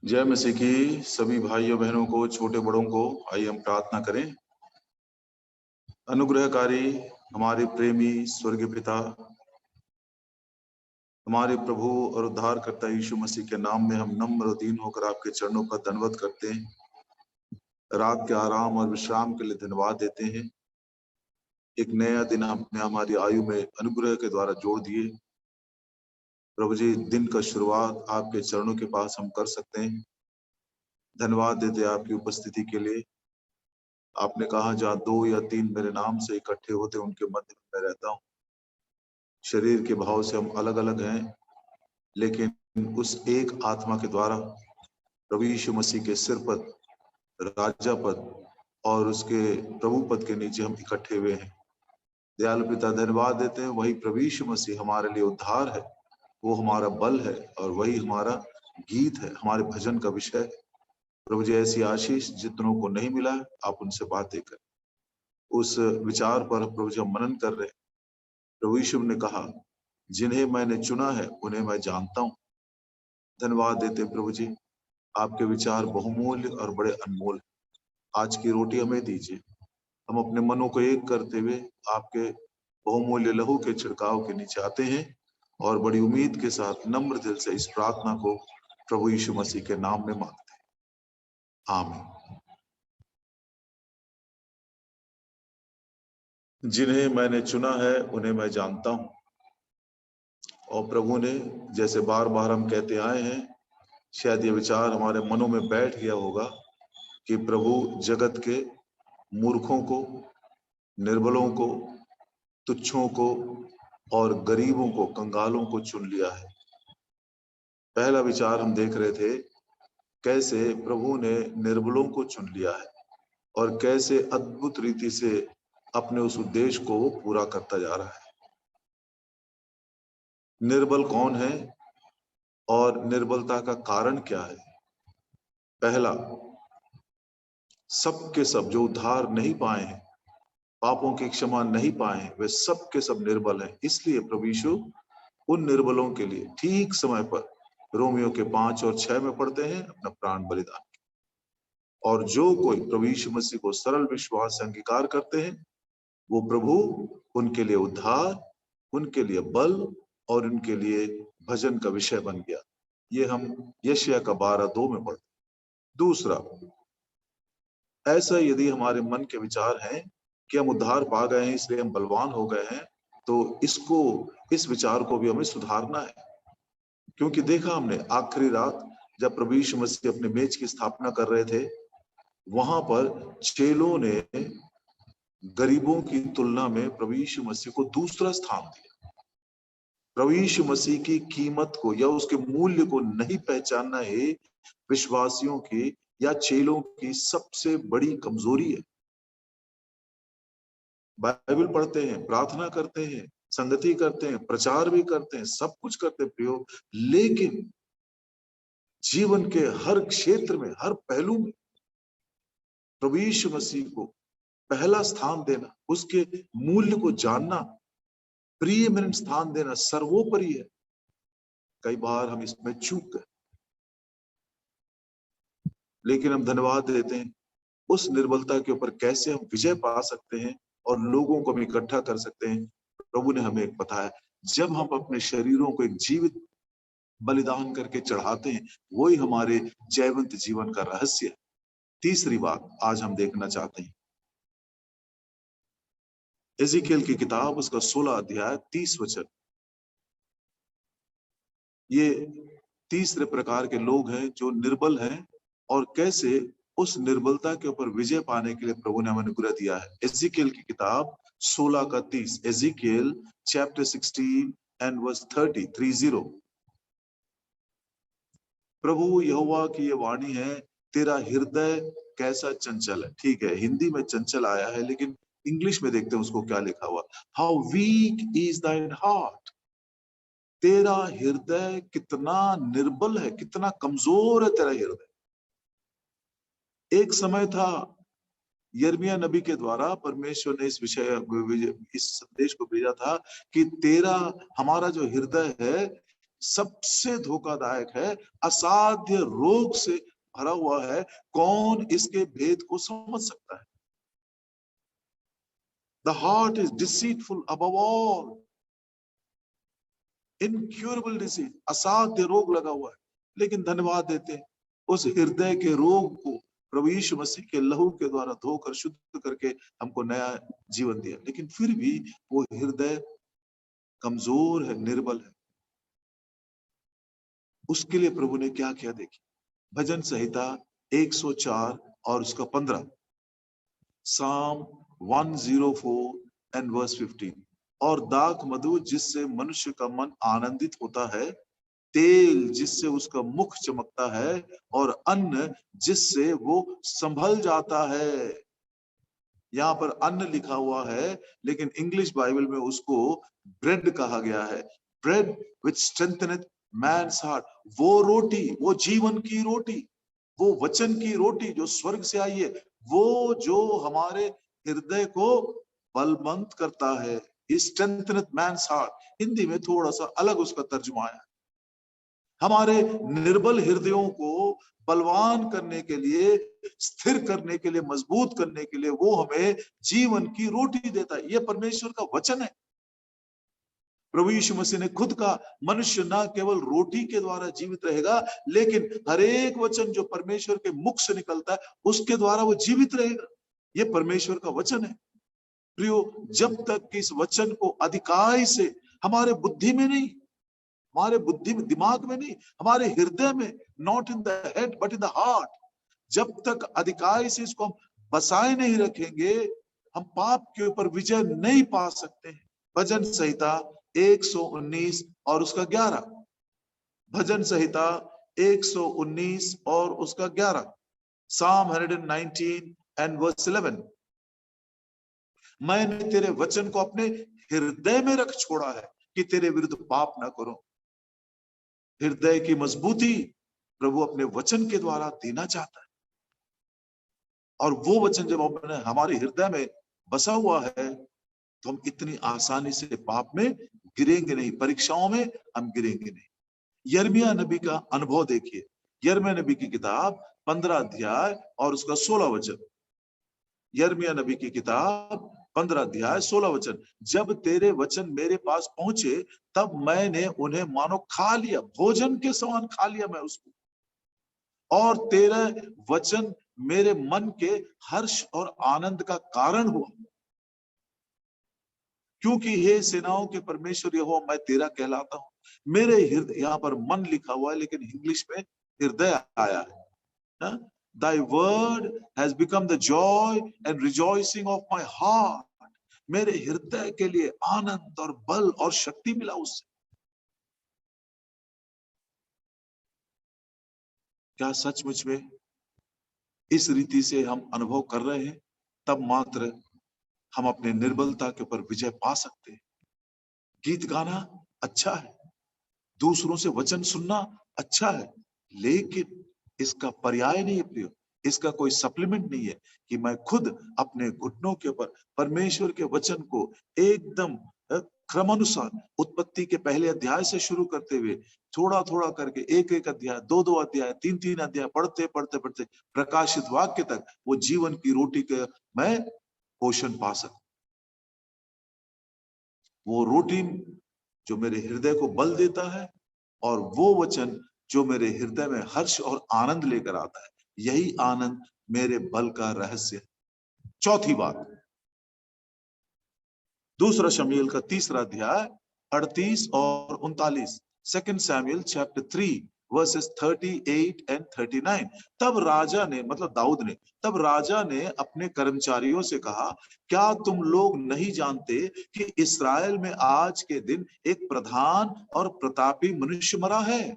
जय मसीह की सभी भाइयों बहनों को, छोटे बड़ों को आइए हम प्रार्थना करें। अनुग्रहकारी हमारे प्रेमी स्वर्गीय पिता, हमारे प्रभु और उद्धारकर्ता यीशु मसीह के नाम में हम नम्र और दीन होकर आपके चरणों पर दंडवत करते हैं। रात के आराम और विश्राम के लिए धन्यवाद देते हैं। एक नया दिन आपने हमारी आयु में अनुग्रह के द्वारा जोड़ दिए। प्रभु जी, दिन का शुरुआत आपके चरणों के पास हम कर सकते हैं। धन्यवाद देते हैं आपकी उपस्थिति के लिए। आपने कहा जहाँ 2 या 3 मेरे नाम से इकट्ठे होते उनके मध्य में मैं रहता हूँ। शरीर के भाव से हम अलग अलग हैं, लेकिन उस एक आत्मा के द्वारा प्रभु यीशु मसीह के सिर पद, राजा पद और उसके प्रभु पद के नीचे हम इकट्ठे हुए हैं। दयालु पिता, धन्यवाद देते हैं। वही प्रभु यीशु मसीह हमारे लिए उद्धार है, वो हमारा बल है और वही हमारा गीत है, हमारे भजन का विषय है। प्रभु जी, ऐसी आशीष जितनों को नहीं मिला है, आप उनसे बातें करें। उस विचार पर प्रभु जी हम मनन कर रहे हैं। प्रभु यीशु ने कहा, जिन्हें मैंने चुना है उन्हें मैं जानता हूँ। धन्यवाद देते हैं प्रभु जी, आपके विचार बहुमूल्य और बड़े अनमोल। आज की रोटी हमें दीजिए। हम अपने मनों को एक करते हुए आपके बहुमूल्य लहू के छिड़काव के नीचे आते हैं और बड़ी उम्मीद के साथ नम्र दिल से इस प्रार्थना को प्रभु यीशु मसीह के नाम में मांगते हैं। आमीन। जिन्हें मैंने चुना है उन्हें मैं जानता हूं। और प्रभु ने, जैसे बार बार हम कहते आए हैं, शायद ये विचार हमारे मनों में बैठ गया होगा कि प्रभु जगत के मूर्खों को, निर्बलों को, तुच्छों को और गरीबों को, कंगालों को चुन लिया है। पहला विचार हम देख रहे थे, कैसे प्रभु ने निर्बलों को चुन लिया है और कैसे अद्भुत रीति से अपने उस उद्देश्य को वो पूरा करता जा रहा है। निर्बल कौन है और निर्बलता का कारण क्या है? पहला, सब के सब जो उद्धार नहीं पाए हैं, पापों की क्षमा नहीं पाए हैं, वे सब के सब निर्बल हैं। इसलिए प्रभु यीशु उन निर्बलों के लिए ठीक समय पर रोमियो के 5 और 6 में पढ़ते हैं, अपना प्राण बलिदान। और जो कोई प्रभु यीशु मसीह को सरल विश्वास से अंगीकार करते हैं, वो प्रभु उनके लिए उद्धार, उनके लिए बल और उनके लिए भजन का विषय बन गया। ये हम यशायाह का 12:2 में पढ़ते। दूसरा, ऐसा यदि हमारे मन के विचार हैं कि हम उद्धार पा गए हैं इसलिए हम बलवान हो गए हैं, तो इस विचार को भी हमें सुधारना है। क्योंकि देखा हमने आखिरी रात जब प्रभु यीशु मसीह अपने मेज की स्थापना कर रहे थे, वहां पर चेलों ने गरीबों की तुलना में प्रभु यीशु मसीह को दूसरा स्थान दिया। प्रभु यीशु मसीह की कीमत को या उसके मूल्य को नहीं पहचानना है विश्वासियों की या चेलों की सबसे बड़ी कमजोरी है। बाइबल पढ़ते हैं, प्रार्थना करते हैं, संगति करते हैं, प्रचार भी करते हैं, सब कुछ करते हैं प्रियो, लेकिन जीवन के हर क्षेत्र में, हर पहलू में प्रभु यीशु मसीह को पहला स्थान देना, उसके मूल्य को जानना, प्रीएमिनेंट स्थान देना सर्वोपरि है। कई बार हम इसमें चूक गए, लेकिन हम धन्यवाद देते हैं उस निर्बलता के ऊपर कैसे हम विजय पा सकते हैं और लोगों को हम इकट्ठा कर सकते हैं। प्रभु ने हमें बताया, जब हम अपने शरीरों को एक जीवित बलिदान करके चढ़ाते हैं, वही हमारे जयवंत जीवन का रहस्य है। तीसरी बात आज हम देखना चाहते हैं, एजिकियल की किताब, उसका 16 अध्याय 30 वचन। ये तीसरे प्रकार के लोग हैं जो निर्बल हैं और कैसे उस निर्बलता के ऊपर विजय पाने के लिए प्रभु ने हमें अनुग्रह दिया है। एजिकियल की किताब 16 का 30, एजिकियल चैप्टर 16 एंड वर्स 30। प्रभु यहोवा की ये वाणी है, तेरा हृदय कैसा चंचल है। ठीक है, हिंदी में चंचल आया है, लेकिन इंग्लिश में देखते हैं उसको क्या लिखा हुआ। How week is thine heart. तेरा हृदय कितना निर्बल है, कितना कमजोर है तेरा हृदय। एक समय था, यिर्मयाह नबी के द्वारा परमेश्वर ने इस संदेश को भेजा था कि तेरा, हमारा जो हृदय है सबसे धोखादायक है, असाध्य रोग से भरा हुआ है, कौन इसके भेद को समझ सकता है? The heart is deceitful above all, incurable disease, असाध्य रोग लगा हुआ है। लेकिन धन्यवाद देते हैं उस हृदय के रोग को प्रभु यीशु मसीह के लहू के द्वारा धोकर शुद्ध करके हमको नया जीवन दिया। लेकिन फिर भी वो हृदय कमजोर है, निर्बल है। उसके लिए प्रभु ने क्या किया देखिए, भजन संहिता 104 और उसका 15, Psalm 104 and verse 15, और दाख मधु जिससे मनुष्य का मन आनंदित होता है, तेल जिससे उसका मुख चमकता है, और अन्न जिससे वो संभल जाता है। यहाँ पर अन्न लिखा हुआ है, लेकिन इंग्लिश बाइबल में उसको ब्रेड कहा गया है। ब्रेड विच स्ट्रेंथनेथ मैन्स हार्ट, वो रोटी, वो जीवन की रोटी, वो वचन की रोटी जो स्वर्ग से आई है, वो जो हमारे हृदय को बलवंत करता है। स्ट्रेंथनेथ मैन्स हार्ट, हिंदी में थोड़ा सा अलग उसका तर्जुमा है। हमारे निर्बल हृदयों को बलवान करने के लिए, स्थिर करने के लिए, मजबूत करने के लिए वो हमें जीवन की रोटी देता है। ये परमेश्वर का वचन है। प्रभु यीशु मसीह ने खुद कहा, मनुष्य ना केवल रोटी के द्वारा जीवित रहेगा, लेकिन हर एक वचन जो परमेश्वर के मुख से निकलता है उसके द्वारा वो जीवित रहेगा। ये परमेश्वर का वचन है। प्रियो, जब तक कि इस वचन को अधिकाई से हमारे बुद्धि में नहीं, हमारे बुद्धि में, दिमाग में नहीं, हमारे हृदय में, not in the head but in the heart, जब तक अधिकाई से इसको हम बसाए नहीं रखेंगे, हम पाप के ऊपर विजय नहीं पा सकते हैं। भजन संहिता 119 और उसका 11, भजन संहिता 119 और उसका 11, Psalm 119 and verse 11, मैंने तेरे वचन को अपने हृदय में रख छोड़ा है कि तेरे विरुद्ध पाप ना करो। हृदय की मजबूती प्रभु अपने वचन के द्वारा देना चाहता है, और वो वचन जब अपने हमारे हृदय में बसा हुआ है तो हम इतनी आसानी से पाप में गिरेंगे नहीं, परीक्षाओं में हम गिरेंगे नहीं। यिर्मयाह नबी का अनुभव देखिए, यिर्मयाह नबी की किताब 15 अध्याय और उसका 16 वचन, यिर्मयाह नबी की किताब 15 अध्याय 16 वचन, जब तेरे वचन मेरे पास पहुंचे तब मैंने उन्हें मानो खा लिया, भोजन के समान खा लिया मैं उसको, और तेरा वचन मेरे मन के हर्ष और आनंद का कारण हुआ। क्योंकि हे सेनाओं के परमेश्वर यहोवा, मैं तेरा कहलाता हूं। मेरे हृदय, यहाँ पर मन लिखा हुआ है लेकिन इंग्लिश में हृदय आया है। Thy word has become the joy and rejoicing of my heart. मेरे हृदय के लिए आनंद और बल और शक्ति मिला उससे। क्या सचमुच में इस रीति से हम अनुभव कर रहे हैं? तब मात्र हम अपने निर्बलता के ऊपर विजय पा सकते हैं। गीत गाना अच्छा है, दूसरों से वचन सुनना अच्छा है, लेकिन इसका पर्याय नहीं है प्रियो, इसका कोई सप्लीमेंट नहीं है कि मैं खुद अपने घुटनों के ऊपर परमेश्वर के वचन को एकदम क्रमानुसार उत्पत्ति के पहले अध्याय से शुरू करते हुए थोड़ा थोड़ा करके एक एक अध्याय, दो दो अध्याय, तीन तीन अध्याय पढ़ते पढ़ते पढ़ते प्रकाशित वाक्य तक वो जीवन की रोटी के मैं पोषण पा सकूं। वो रोटी जो मेरे हृदय को बल देता है, और वो वचन जो मेरे हृदय में हर्ष और आनंद लेकर आता है, यही आनंद मेरे बल का रहस्य है। चौथी बात, दूसरा शमूएल का 3 अध्याय 38 और 39, 2 सैमुअल चैप्टर 3 वर्सेस 38 एंड 39। तब राजा ने, मतलब दाऊद ने, तब राजा ने अपने कर्मचारियों से कहा, क्या तुम लोग नहीं जानते कि इस्राएल में आज के दिन एक प्रधान और प्रतापी मनुष्य मरा है?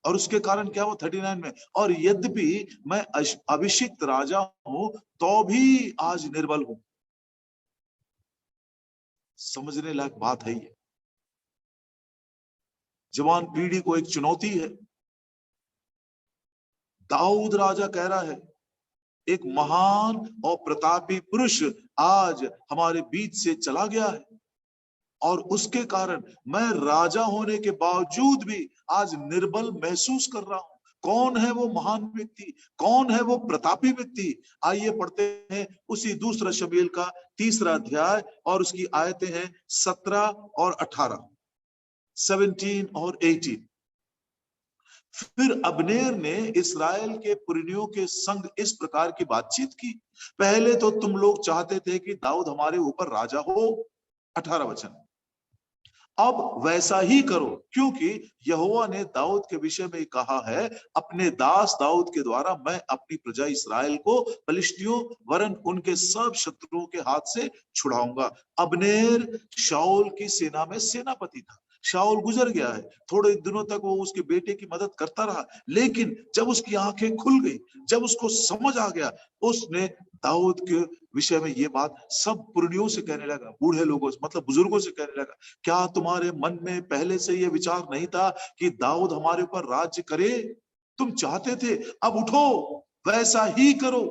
और उसके कारण क्या हुआ 39 में, और यद्यपि मैं अभिषिक्त राजा हूं तो भी आज निर्बल हूं। समझने लायक बात है ये। जवान पीढ़ी को एक चुनौती है। दाऊद राजा कह रहा है, एक महान और प्रतापी पुरुष आज हमारे बीच से चला गया है। और उसके कारण मैं राजा होने के बावजूद भी आज निर्बल महसूस कर रहा हूं। कौन है वो महान व्यक्ति, कौन है वो प्रतापी व्यक्ति? आइए पढ़ते हैं उसी दूसरा शमूएल का 3 अध्याय और उसकी आयतें हैं 17 और 18, 17 और 18। फिर अब्नेर ने इस्राएल के पुरनियों के संग इस प्रकार की बातचीत की, पहले तो तुम लोग चाहते थे कि दाऊद हमारे ऊपर राजा हो। 18 वचन, अब वैसा ही करो, क्योंकि यहोवा ने दाऊद के विषय में कहा है, अपने दास दाऊद के द्वारा मैं अपनी प्रजा इस्राएल को फलिश्तियों वरन उनके सब शत्रुओं के हाथ से छुड़ाऊंगा। अब्नेर शाऊल की सेना में सेनापति था। शाऊल गुजर गया है, थोड़े दिनों तक वो उसके बेटे की मदद करता रहा, लेकिन जब उसकी आंखें खुल गई, जब उसको समझ आ गया, उसने दाऊद के विषय में ये बात सब पुरनियों से कहने लगा, बूढ़े लोगों से, मतलब बुजुर्गों से कहने लगा, क्या तुम्हारे मन में पहले से ये विचार नहीं था कि दाऊद हमारे ऊपर राज्य करे? तुम चाहते थे, अब उठो, वैसा ही करो।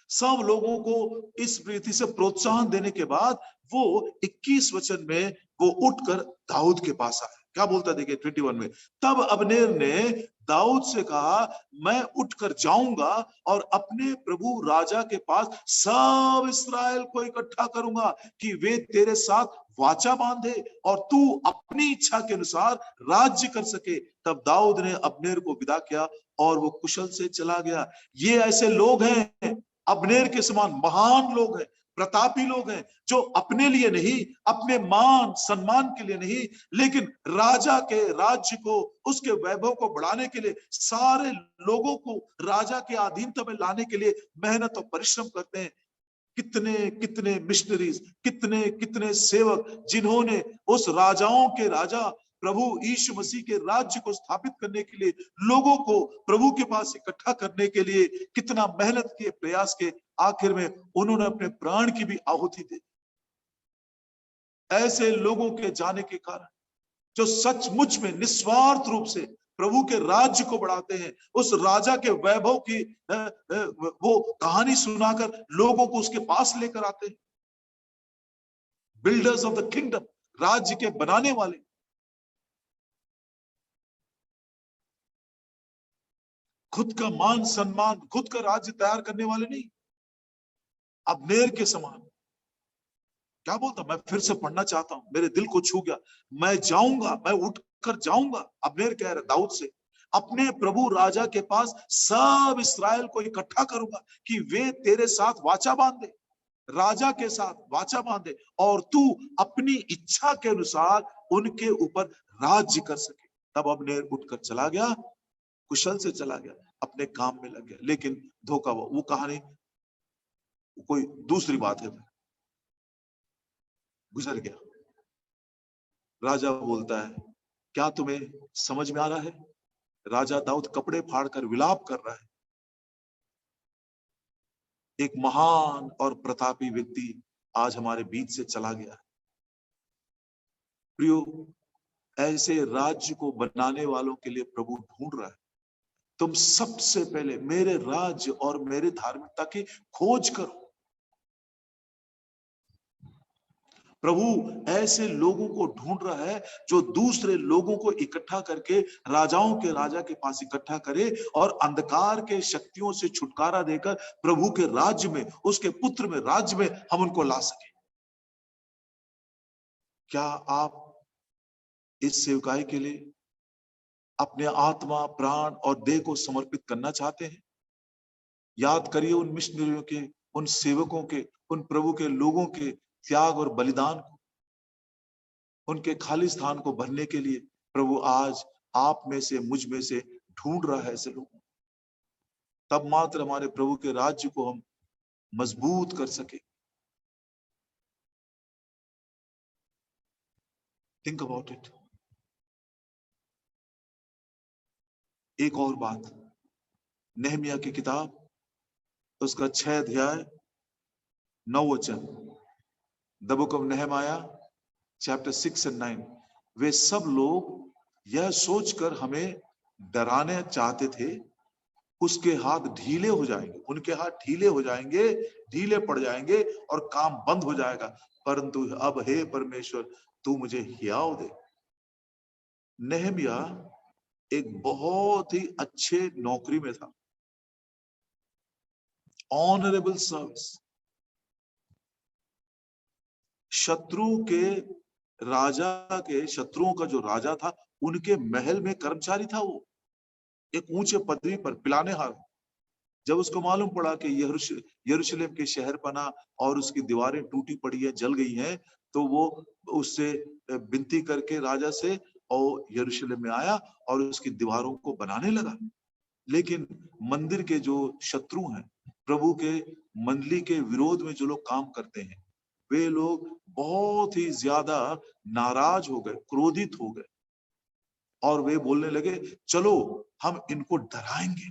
सब लोगों को इस रीति से प्रोत्साहन देने के बाद वो 21 वचन में वो उठकर दाऊद के पास आया। क्या बोलता है देखिए 21 में, तब अब्नेर ने दाऊद से कहा, मैं उठकर जाऊंगा और अपने प्रभु राजा के पास सब इस्राएल को इकट्ठा करूंगा कि वे तेरे साथ वाचा बांधे और तू अपनी इच्छा के अनुसार राज्य कर सके। तब दाऊद ने अब्नेर को विदा किया और वो कुशल से चला गया। ये ऐसे लोग हैं, अब्नेर के समान महान लोग हैं, प्रतापी लोग हैं, जो अपने लिए नहीं, अपने मान सम्मान के लिए नहीं, लेकिन राजा के राज्य को, उसके वैभव को बढ़ाने के लिए, सारे लोगों को राजा के अधीनता में लाने के लिए मेहनत और परिश्रम करते हैं। कितने कितने मिशनरीज, कितने कितने सेवक, जिन्होंने उस राजाओं के राजा प्रभु यीशु मसीह के राज्य को स्थापित करने के लिए, लोगों को प्रभु के पास इकट्ठा करने के लिए कितना मेहनत किए, प्रयास के, आखिर में उन्होंने अपने प्राण की भी आहुति दी। ऐसे लोगों के जाने के कारण, जो सचमुच में निस्वार्थ रूप से प्रभु के राज्य को बढ़ाते हैं, उस राजा के वैभव की वो कहानी सुनाकर लोगों को उसके पास लेकर आते हैं। बिल्डर्स ऑफ द किंगडम, राज्य के बनाने वाले, खुद का मान सम्मान, खुद का राज्य तैयार करने वाले नहीं। अब्नेर के समान क्या बोलता, मैं फिर से पढ़ना चाहता हूं, मेरे दिल को छू गया, मैं जाऊंगा, मैं उठकर जाऊंगा। अब्नेर कह रहा दाऊद से, अपने प्रभु राजा के पास सब इस्राएल को इकट्ठा करूंगा कि वे तेरे साथ वाचा बांधे, राजा के साथ वाचा बांधे, और तू अपनी इच्छा के अनुसार उनके ऊपर राज्य कर सके। तब अब्नेर उठकर चला गया, कुशल से चला गया, अपने काम में लग गया। लेकिन धोखा हुआ, वो कहानी कोई दूसरी बात है, गुजर गया। राजा बोलता है, क्या तुम्हें समझ में आ रहा है? राजा दाऊद कपड़े फाड़कर विलाप कर रहा है। एक महान और प्रतापी व्यक्ति आज हमारे बीच से चला गया। प्रियो, ऐसे राज्य को बनाने वालों के लिए प्रभु ढूंढ रहा है। तुम सबसे पहले मेरे राज्य और मेरे धार्मिकता की खोज करो। प्रभु ऐसे लोगों को ढूंढ रहा है जो दूसरे लोगों को इकट्ठा करके राजाओं के राजा के पास इकट्ठा करे और अंधकार के शक्तियों से छुटकारा देकर प्रभु के राज्य में, उसके पुत्र में, राज्य में हम उनको ला सके। क्या आप इस सेवकाई के लिए अपने आत्मा, प्राण और देह को समर्पित करना चाहते हैं? याद करिए उन मिशनरियों के, उन सेवकों के, उन प्रभु के लोगों के त्याग और बलिदान को। उनके खाली स्थान को भरने के लिए प्रभु आज आप में से, मुझ में से ढूंढ रहा है ऐसे लोगों। तब मात्र हमारे प्रभु के राज्य को हम मजबूत कर सके। Think about it. एक और बात, नेहमिया की किताब, उसका 6 अध्याय 9 वचन, the book of Nehemiah chapter 6 and 9। वे सब लोग यह सोचकर हमें डराने चाहते थे उसके हाथ ढीले हो जाएंगे, उनके हाथ ढीले हो जाएंगे, ढीले पड़ जाएंगे और काम बंद हो जाएगा। परंतु अब हे परमेश्वर, तू मुझे हियाव दे। नेहमिया एक बहुत ही अच्छे नौकरी में था, ऑनरेबल सर्विस। शत्रु के राजा के, शत्रुओं का जो राजा था, उनके महल में कर्मचारी था वो, एक ऊंचे पदवी पर, पिलाने हार। जब उसको मालूम पड़ा कि यरूशलेम के शहरपना और उसकी दीवारें टूटी पड़ी है, जल गई हैं, तो वो उससे विनती करके राजा से और यरूशलेम में आया और उसकी दीवारों को बनाने लगा। लेकिन मंदिर के जो शत्रु हैं, प्रभु के मंडली के विरोध में जो लोग काम करते हैं, वे लोग बहुत ही ज्यादा नाराज हो गए, क्रोधित हो गए, और वे बोलने लगे चलो हम इनको डराएंगे।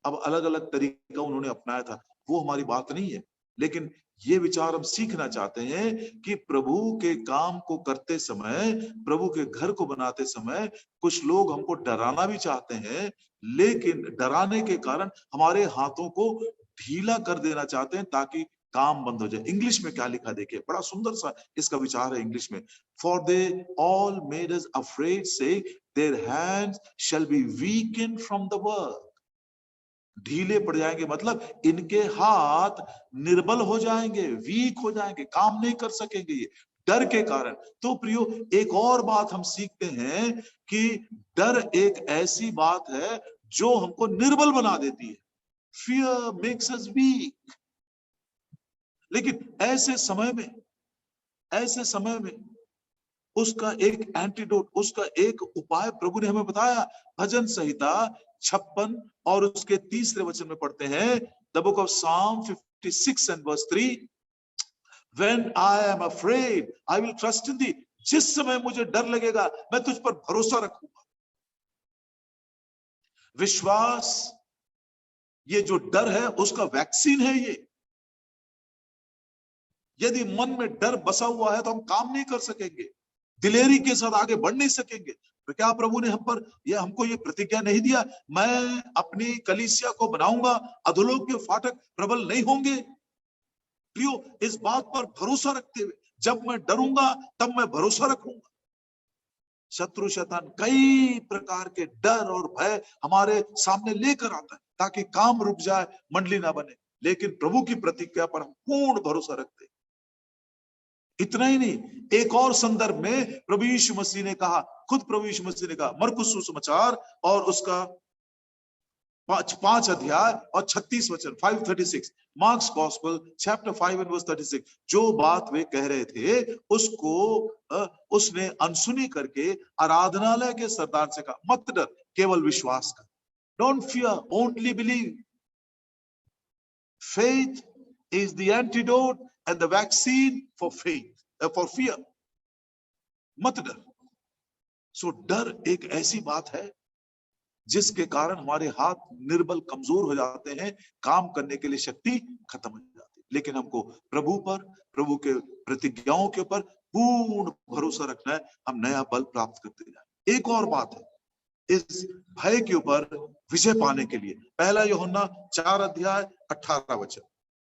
अब अलग अलग तरीका उन्होंने अपनाया था, वो हमारी बात नहीं है, लेकिन ये विचार हम सीखना चाहते हैं कि प्रभु के काम को करते समय, प्रभु के घर को बनाते समय, कुछ लोग हमको डराना भी चाहते हैं, लेकिन डराने के कारण हमारे हाथों को ढीला कर देना चाहते हैं ताकि काम बंद हो जाए। इंग्लिश में क्या लिखा देखिए, बड़ा सुंदर सा इसका विचार है इंग्लिश में। For they all made us afraid, say their hands shall be weakened from the work. ढीले पड़ जाएंगे मतलब इनके हाथ निर्बल हो जाएंगे, वीक हो जाएंगे, काम नहीं कर सकेंगे ये डर के कारण। तो प्रियो, एक और बात हम सीखते हैं कि डर एक ऐसी बात है जो हमको निर्बल बना देती है। Fear makes us weak. लेकिन ऐसे समय में उसका एक एंटीडोट, उसका एक उपाय प्रभु ने हमें बताया। भजन संहिता 56 और उसके 3 वचन में पढ़ते हैं, the book of Psalm 56 and verse 3, When I am afraid, I will trust in thee. जिस समय मुझे डर लगेगा, मैं तुझ पर भरोसा रखूंगा। विश्वास, ये जो डर है उसका वैक्सीन है ये। यदि मन में डर बसा हुआ है तो हम काम नहीं कर सकेंगे, दिलेरी के साथ आगे बढ़ नहीं सकेंगे। तो क्या प्रभु ने हमको ये प्रतिज्ञा नहीं दिया, मैं अपनी कलीसिया को बनाऊंगा, अधोलोक के फाटक प्रबल नहीं होंगे। प्रियो, इस बात पर भरोसा रखते हुए, जब मैं डरूंगा तब मैं भरोसा रखूंगा। शत्रु शैतान कई प्रकार के डर और भय हमारे सामने लेकर आता है ताकि काम रुक जाए, मंडली ना बने, लेकिन प्रभु की प्रतिज्ञा पर हम पूर्ण भरोसा रखते हैं। इतना ही नहीं, एक और संदर्भ में प्रभु यीशु मसीह ने कहा, खुद प्रभु यीशु मसीह ने कहा, मरकुस सुसमाचार और उसका 5 अध्याय और 36 वचन, 5:36, marks gospel chapter 5 and verse 36, जो बात वे कह रहे थे उसको उसने अनसुनी करके आराधनालय के सरदार से कहा, मत डर, केवल विश्वास कर। Don't fear, only believe. Faith is the antidote and the vaccine for faith, for fear. मत डर। सो डर एक ऐसी बात है जिसके कारण हमारे हाथ निर्बल, कमजोर हो जाते हैं, काम करने के लिए शक्ति खत्म हो जाती है। लेकिन हमको प्रभु पर, प्रभु के प्रतिज्ञाओं के ऊपर पूर्ण भरोसा रखना है, हम नया बल प्राप्त करते जाए। एक और बात है, इस भय के ऊपर विजय पाने के लिए 1 यूहन्ना 4 अध्याय 18 वचन,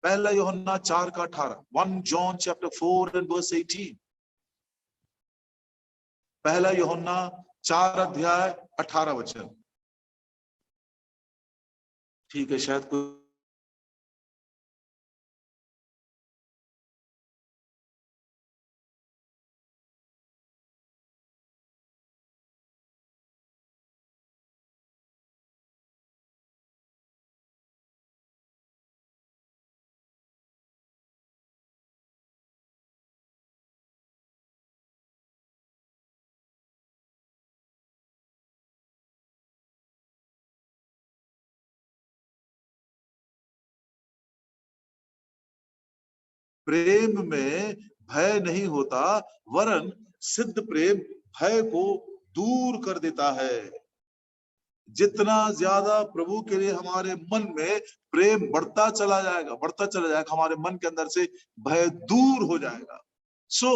1 यूहन्ना 4 का 18, 1 John chapter 4 and verse 18, 1 यूहन्ना 4 अध्याय 18 वचन। ठीक है, शायद कोई प्रेम में भय नहीं होता, वरन सिद्ध प्रेम भय को दूर कर देता है। जितना ज्यादा प्रभु के लिए हमारे मन में प्रेम बढ़ता चला जाएगा, हमारे मन के अंदर से भय दूर हो जाएगा। सो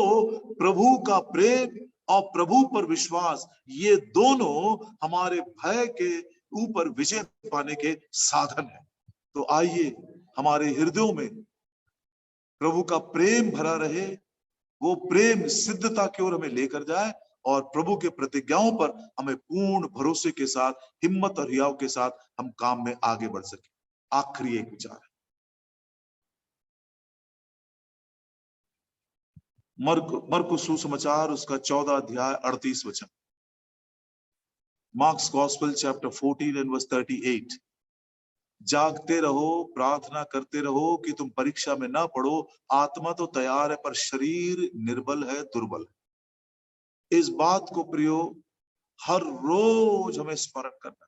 प्रभु का प्रेम और प्रभु पर विश्वास, ये दोनों हमारे भय के ऊपर विजय पाने के साधन है। तो आइए हमारे हृदयों में प्रभु का प्रेम भरा रहे, वो प्रेम सिद्धता की ओर हमें लेकर जाए और प्रभु के प्रतिज्ञाओं पर हमें पूर्ण भरोसे के साथ, हिम्मत और हियाव के साथ हम काम में आगे बढ़ सके। आखिरी एक विचार है, मरकुस सुसमाचार उसका 14 अध्याय 38 वचन। Mark's gospel chapter 14 and verse 38। जागते रहो, प्रार्थना करते रहो कि तुम परीक्षा में ना पड़ो। आत्मा तो तैयार है पर शरीर निर्बल है, दुर्बल है। इस बात को प्रियो हर रोज हमें स्मरण करना।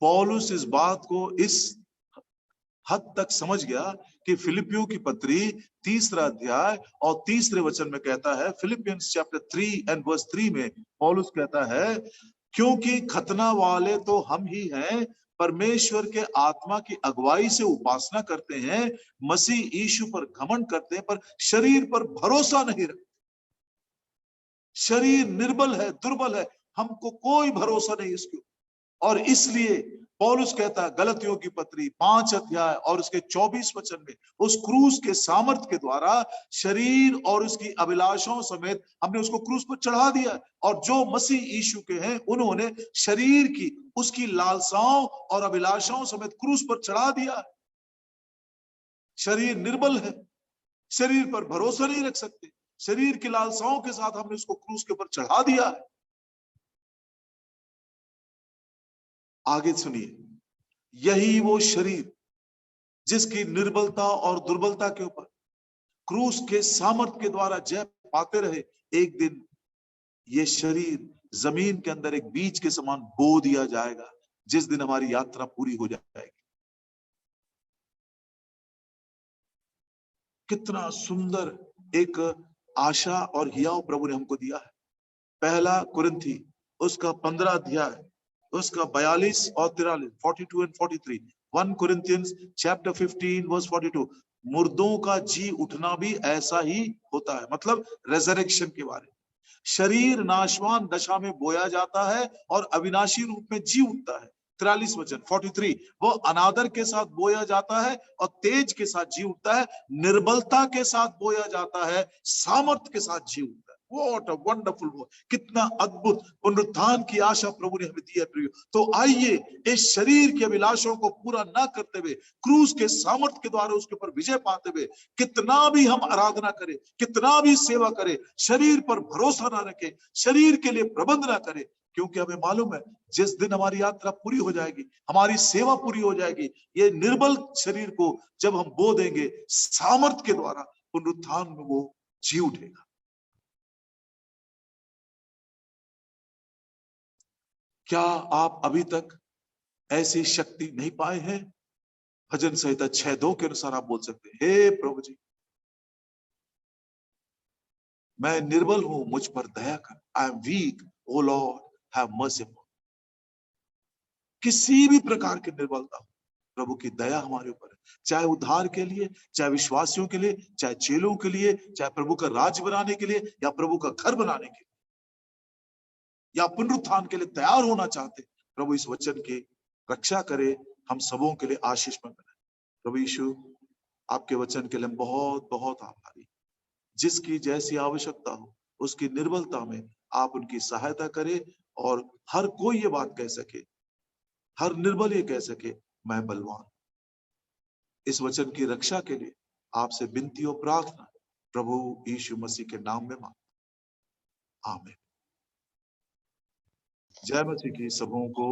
पौलुस इस बात को इस हद तक समझ गया कि फिलिपियों की पत्री 3 अध्याय और 3 वचन में कहता है, फिलिपियंस चैप्टर 3 एंड वर्स 3 में पौलुस कहता है, क्योंकि खतना वाले तो हम ही हैं, परमेश्वर के आत्मा की अगुवाई से उपासना करते हैं, मसीह यीशु पर घमंड करते हैं, पर शरीर पर भरोसा नहीं रखते। शरीर निर्बल है, दुर्बल है, हमको कोई भरोसा नहीं इसके। और इसलिए पौलुस कहता है गलतियों की पत्री 5 अध्याय और उसके 24 वचन में, उस क्रूस के सामर्थ के द्वारा शरीर और उसकी अभिलाषाओं समेत हमने उसको क्रूस पर चढ़ा दिया। और जो मसीह यीशु के हैं उन्होंने शरीर की उसकी लालसाओं और अभिलाषाओं समेत क्रूस पर चढ़ा दिया। शरीर निर्बल है, शरीर पर भरोसा नहीं रख सकते, शरीर की लालसाओं के साथ हमने उसको क्रूस के ऊपर चढ़ा दिया है। आगे सुनिए, यही वो शरीर जिसकी निर्बलता और दुर्बलता के ऊपर क्रूस के सामर्थ के द्वारा जय पाते रहे, एक दिन ये शरीर जमीन के अंदर एक बीज के समान बो दिया जाएगा, जिस दिन हमारी यात्रा पूरी हो जाएगी। कितना सुंदर एक आशा और हियाव प्रभु ने हमको दिया है। पहला कुरिन्थी उसका 15 अध्याय उसका 42 और 43, 42 एंड 43। 1 Corinthians chapter 15 verse 42। मुर्दों का जी उठना भी ऐसा ही होता है, मतलब रेजरेक्शन के बारे में। शरीर नाशवान दशा में बोया जाता है और अविनाशी रूप में जी उठता है। 43 वचन 43, वो अनादर के साथ बोया जाता है और तेज के साथ जी उठता है, निर्बलता के साथ बोया जाता है, सामर्थ के साथ जी उठता है। What a wonderful word! कितना अद्भुत पुनरुत्थान की आशा प्रभु ने हमें दी है प्रियो। तो आइए इस शरीर के अभिलाषों को पूरा ना करते हुए, क्रूस के सामर्थ के द्वारा उसके ऊपर विजय पाते हुए, कितना भी हम आराधना करें, कितना भी सेवा करें, शरीर पर भरोसा ना रखें, शरीर के लिए प्रबंध ना करें, क्योंकि हमें मालूम है जिस दिन हमारी यात्रा पूरी हो जाएगी, हमारी सेवा पूरी हो जाएगी, ये निर्बल शरीर को जब हम बो देंगे सामर्थ के द्वारा, पुनरुत्थान में वो जी उठेगा। क्या आप अभी तक ऐसी शक्ति नहीं पाए हैं? भजन संहिता 6:2 के अनुसार आप बोल सकते हैं, हे प्रभु जी, मैं निर्बल हूं, मुझ पर दया कर। I am weak, O Lord have mercy. किसी भी प्रकार की निर्बलता हो, प्रभु की दया हमारे ऊपर है, चाहे उद्धार के लिए, चाहे विश्वासियों के लिए, चाहे चेलों के लिए, चाहे प्रभु का राज्य बनाने के लिए, या प्रभु का घर बनाने के लिए, या पुनरुत्थान के लिए तैयार होना चाहते। प्रभु इस वचन की रक्षा करे, हम सबों के लिए आशीष में बने। प्रभु यीशु, आपके वचन के लिए हम बहुत बहुत आभारी। जिसकी जैसी आवश्यकता हो उसकी निर्बलता में आप उनकी सहायता करें, और हर कोई ये बात कह सके, हर निर्बल ये कह सके, मैं बलवान। इस वचन की रक्षा के लिए आपसे विनती और प्रार्थना प्रभु यीशु मसीह के नाम में मांगता। आमीन। जय मसीह की सबों को